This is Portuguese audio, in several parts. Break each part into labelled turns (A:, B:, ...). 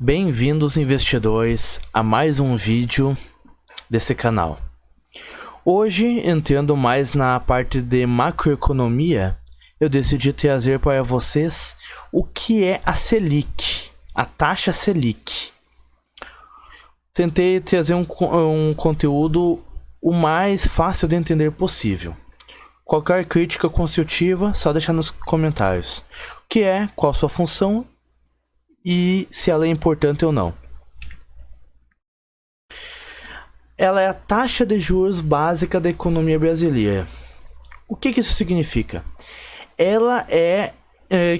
A: Bem-vindos, investidores, a mais um vídeo desse canal. Hoje, entrando mais na parte de macroeconomia, eu decidi trazer para vocês o que é a Selic, a taxa Selic. Tentei trazer um conteúdo o mais fácil de entender possível. Qualquer crítica construtiva, só deixar nos comentários. O que é, qual a sua função e se ela é importante ou não. Ela é a taxa de juros básica da economia brasileira. O que isso significa? Ela é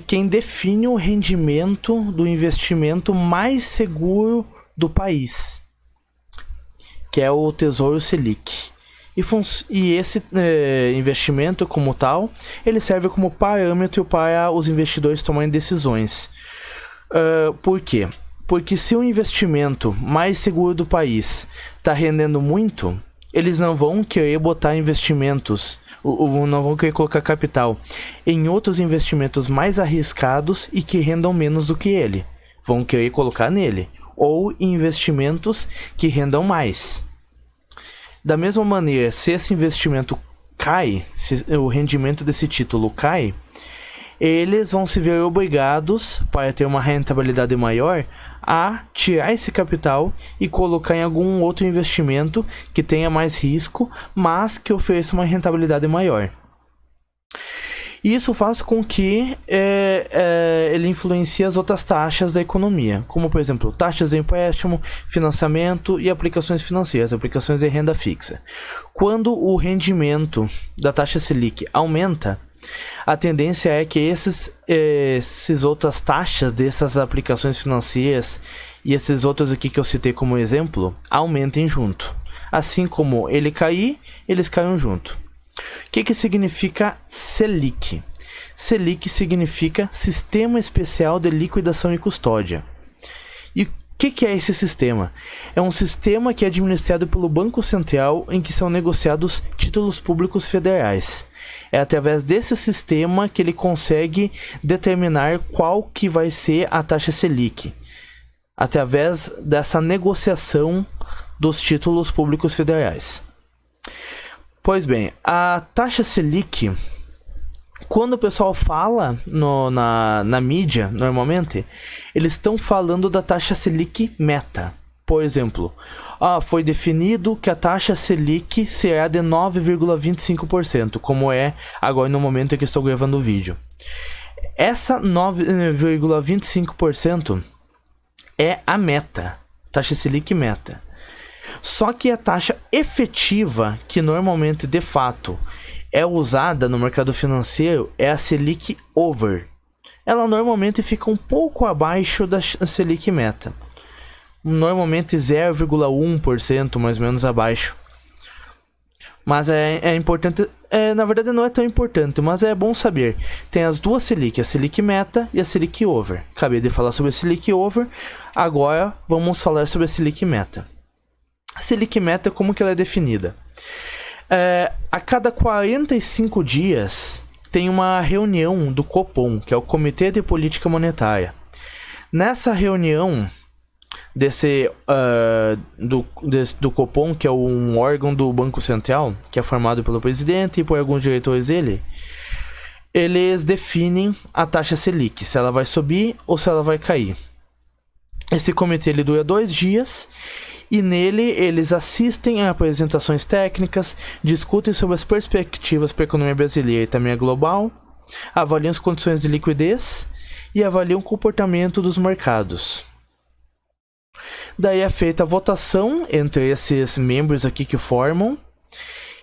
A: quem define o rendimento do investimento mais seguro do país, que é o Tesouro Selic. E esse investimento como tal, ele serve como parâmetro para os investidores tomarem decisões. Por quê? Porque se o investimento mais seguro do país está rendendo muito, eles não vão querer botar investimentos, não vão querer colocar capital em outros investimentos mais arriscados e que rendam menos do que ele. Vão querer colocar nele, ou em investimentos que rendam mais. Da mesma maneira, se esse investimento cai, se o rendimento desse título cai, eles vão se ver obrigados, para ter uma rentabilidade maior, a tirar esse capital e colocar em algum outro investimento que tenha mais risco, mas que ofereça uma rentabilidade maior. Isso faz com que ele influencie as outras taxas da economia, como por exemplo, taxas de empréstimo, financiamento e aplicações financeiras, aplicações de renda fixa. Quando o rendimento da taxa Selic aumenta, a tendência é que esses outras taxas dessas aplicações financeiras e esses outros aqui que eu citei como exemplo aumentem junto. Assim como ele cair, eles caiam junto. O que significa Selic? Selic significa Sistema Especial de Liquidação e Custódia. E o que é esse sistema? É um sistema que é administrado pelo Banco Central em que são negociados títulos públicos federais. É através desse sistema que ele consegue determinar qual que vai ser a taxa Selic. Através dessa negociação dos títulos públicos federais. Pois bem, a taxa Selic, quando o pessoal fala na mídia, normalmente, eles estão falando da taxa Selic meta. Por exemplo, foi definido que a taxa Selic será de 9,25%, como é agora no momento em que estou gravando o vídeo. Essa 9,25% é a meta, taxa Selic meta. Só que a taxa efetiva, que normalmente de fato é usada no mercado financeiro, é a Selic Over. Ela normalmente fica um pouco abaixo da Selic meta. Normalmente 0,1% mais ou menos abaixo. Mas é importante, na verdade não é tão importante, mas é bom saber. Tem as duas Selic, a Selic Meta e a Selic Over. Acabei de falar sobre a Selic Over, agora vamos falar sobre a Selic Meta. A Selic Meta, como que ela é definida? A cada 45 dias tem uma reunião do Copom, que é o Comitê de Política Monetária. Nessa reunião do Copom, que é um órgão do Banco Central, que é formado pelo presidente e por alguns diretores dele, eles definem a taxa Selic, se ela vai subir ou se ela vai cair. Esse comitê ele dura 2 dias e nele eles assistem a apresentações técnicas, discutem sobre as perspectivas para a economia brasileira e também a global, avaliam as condições de liquidez e avaliam o comportamento dos mercados. Daí é feita a votação entre esses membros aqui que formam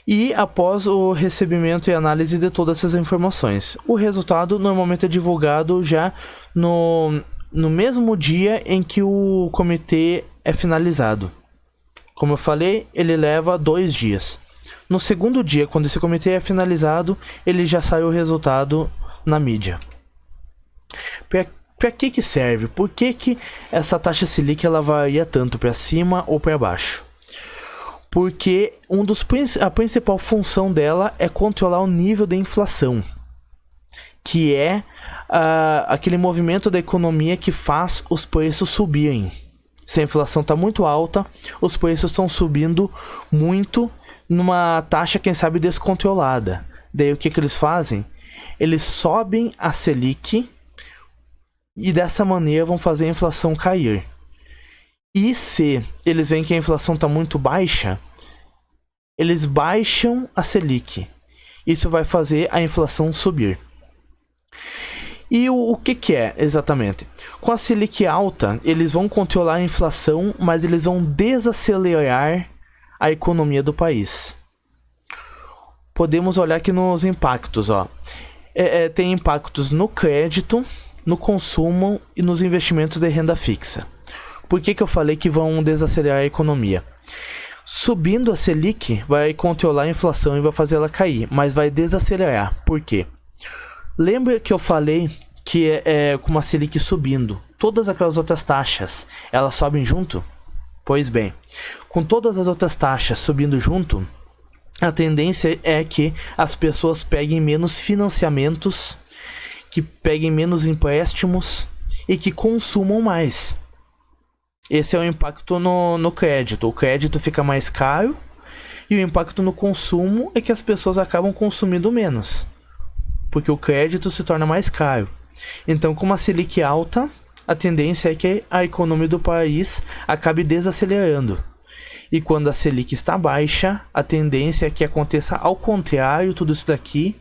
A: e após o recebimento e análise de todas essas informações. O resultado normalmente é divulgado já no mesmo dia em que o comitê é finalizado. Como eu falei, ele leva 2 dias. No segundo dia, quando esse comitê é finalizado, ele já sai o resultado na mídia. Para que serve? Por que essa taxa Selic ela varia tanto para cima ou para baixo? Porque a principal função dela é controlar o nível da inflação. que é aquele movimento da economia que faz os preços subirem. Se a inflação está muito alta, os preços estão subindo muito numa taxa, quem sabe, descontrolada. Daí o que eles fazem? Eles sobem a Selic e dessa maneira vão fazer a inflação cair. E se eles veem que a inflação está muito baixa, eles baixam a Selic. Isso vai fazer a inflação subir. E o que é exatamente? Com a Selic alta, eles vão controlar a inflação, mas eles vão desacelerar a economia do país. Podemos olhar aqui nos impactos. Tem impactos no crédito, no consumo e nos investimentos de renda fixa. Por que eu falei que vão desacelerar a economia? Subindo a Selic vai controlar a inflação e vai fazer ela cair, mas vai desacelerar. Por quê? Lembra que eu falei que com uma Selic subindo, todas aquelas outras taxas, elas sobem junto? Pois bem, com todas as outras taxas subindo junto, a tendência é que as pessoas peguem menos financiamentos, que peguem menos empréstimos e que consumam mais. Esse é o impacto no crédito. O crédito fica mais caro e o impacto no consumo é que as pessoas acabam consumindo menos, porque o crédito se torna mais caro. Então, com uma Selic alta, a tendência é que a economia do país acabe desacelerando. E quando a Selic está baixa, a tendência é que aconteça ao contrário tudo isso daqui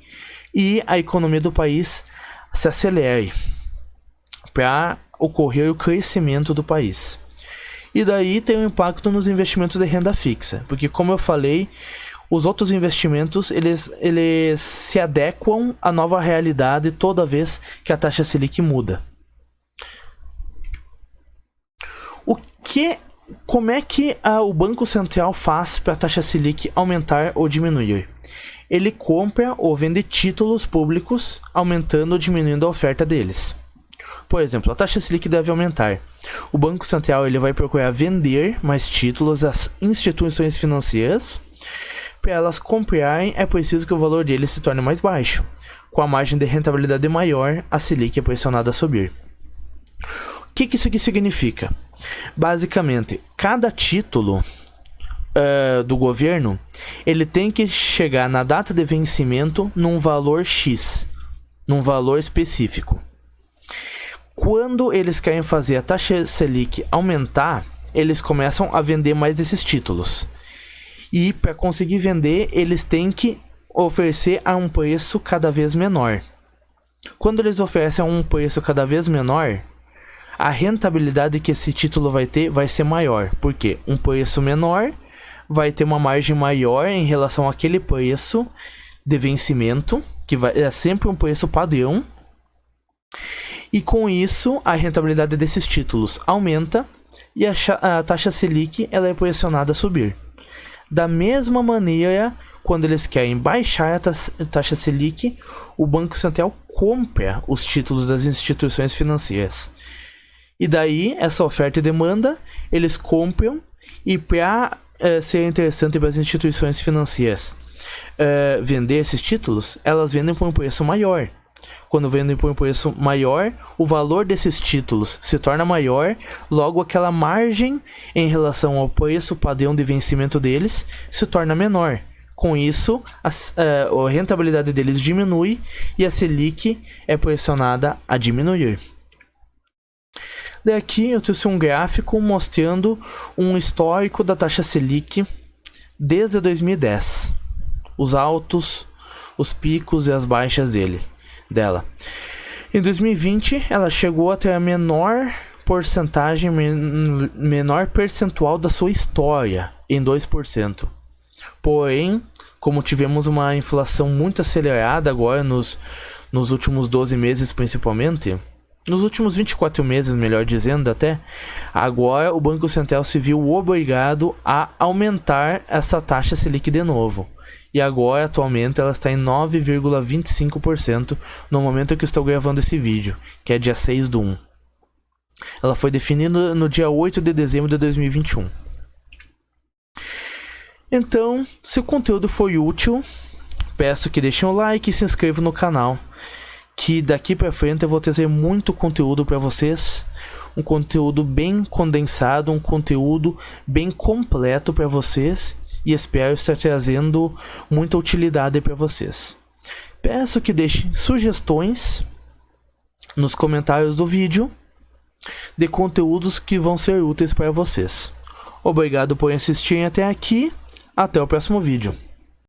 A: e a economia do país se acelere para ocorrer o crescimento do país. E daí tem um impacto nos investimentos de renda fixa, porque como eu falei, os outros investimentos eles se adequam à nova realidade toda vez que a taxa Selic muda. Como é que o Banco Central faz para a taxa Selic aumentar ou diminuir? Ele compra ou vende títulos públicos, aumentando ou diminuindo a oferta deles. Por exemplo, a taxa Selic deve aumentar. O Banco Central ele vai procurar vender mais títulos às instituições financeiras. Para elas comprarem, é preciso que o valor deles se torne mais baixo. Com a margem de rentabilidade maior, a Selic é pressionada a subir. O que isso aqui significa? Basicamente, cada título do governo, ele tem que chegar na data de vencimento num valor X, num valor específico. Quando eles querem fazer a taxa Selic aumentar, eles começam a vender mais desses títulos. E para conseguir vender, eles têm que oferecer a um preço cada vez menor. Quando eles oferecem a um preço cada vez menor, a rentabilidade que esse título vai ter vai ser maior. Porque um preço menor vai ter uma margem maior em relação àquele preço de vencimento, que é sempre um preço padrão. E com isso, a rentabilidade desses títulos aumenta e a taxa Selic ela é pressionada a subir. Da mesma maneira, quando eles querem baixar a taxa Selic, o Banco Central compra os títulos das instituições financeiras. E daí, essa oferta e demanda, eles compram e para ser interessante para as instituições financeiras vender esses títulos, elas vendem por um preço maior. Quando vendem por um preço maior, o valor desses títulos se torna maior, logo aquela margem em relação ao preço padrão de vencimento deles se torna menor. Com isso, a rentabilidade deles diminui e a Selic é pressionada a diminuir. Daqui eu trouxe um gráfico mostrando um histórico da taxa Selic desde 2010. Os altos, os picos e as baixas dela. Em 2020, ela chegou a ter a menor porcentagem, menor percentual da sua história, em 2%. Porém, como tivemos uma inflação muito acelerada agora nos últimos 12 meses principalmente, nos últimos 24 meses, melhor dizendo até, agora o Banco Central se viu obrigado a aumentar essa taxa Selic de novo. E agora, atualmente, ela está em 9,25% no momento em que estou gravando esse vídeo, que é dia 6/1. Ela foi definida no dia 8 de dezembro de 2021. Então, se o conteúdo foi útil, peço que deixem um like e se inscrevam no canal. que daqui para frente eu vou trazer muito conteúdo para vocês, um conteúdo bem condensado, um conteúdo bem completo para vocês, e espero estar trazendo muita utilidade para vocês. Peço que deixem sugestões nos comentários do vídeo de conteúdos que vão ser úteis para vocês. Obrigado por assistirem até aqui. Até o próximo vídeo.